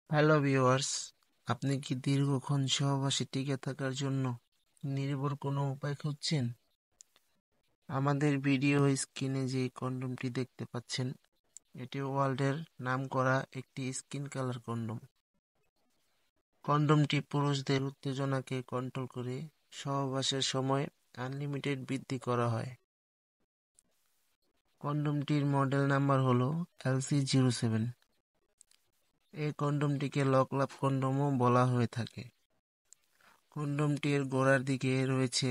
Hello viewers, আপনি কি দীর্ঘক্ষণ সহবাসে টিকে থাকার জন্য নির্ভর কোনো উপায় খুঁজছেন? আমাদের ভিডিও স্ক্রিনে যে কন্ডোমটি দেখতে পাচ্ছেন, এটি ওয়ার্ল্ডের নামকরা একটি স্কিন কালার কন্ডোম। কন্ডোমটি পুরুষদের উত্তেজনাকে কন্ট্রোল করে সহবাসের সময় আনলিমিটেড বৃদ্ধি করা হয়। কন্ডোমটির মডেল নাম্বার হলো LC07। এই কন্ডোমটিকে লক-লাভ কন্ডোমও বলা হয়ে থাকে। কন্ডোমটির গোড়ার দিকে রয়েছে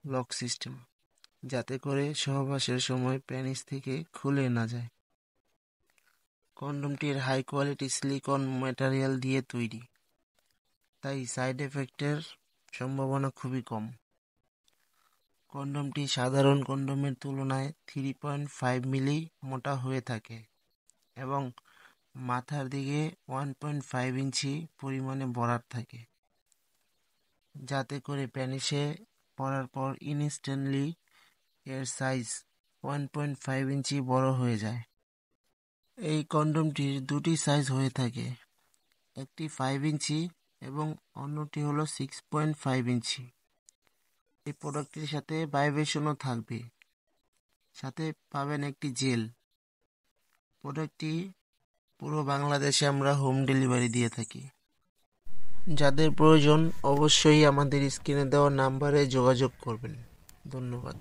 লক সিস্টেম, যাতে করে সহবাসের সময় পেনিস থেকে খুলে না যায়। কন্ডোমটির হাই কোয়ালিটি সিলিকন ম্যাটেরিয়াল দিয়ে তৈরি, তাই সাইড এফেক্টের সম্ভাবনা খুবই কম। কন্ডোমটি সাধারণ কন্ডোমের তুলনায় 3.5 মিলি মোটা হয়ে থাকে এবং মাথার দিকে 1.5 ইঞ্চি পরিমাণে ভরাট থাকে, যাতে করে পেনিসে পরার পর ইনস্ট্যান্টলি এর সাইজ 1.5 ইঞ্চি বড় হয়ে যায়। এই কন্ডোমটির দুটি সাইজ হয়ে থাকে, একটি 5 ইঞ্চি এবং অন্যটি হলো 6.5 ইঞ্চি। এই প্রোডাক্টটির সাথে ভাইব্রেশনও থাকবে, সাথে পাবেন একটি জেল। প্রোডাক্টটি পুরো বাংলাদেশে আমরা হোম ডেলিভারি দিয়ে থাকি। যাদের প্রয়োজন অবশ্যই আমাদের স্ক্রিনে দেওয়া নাম্বারে যোগাযোগ করবেন। ধন্যবাদ।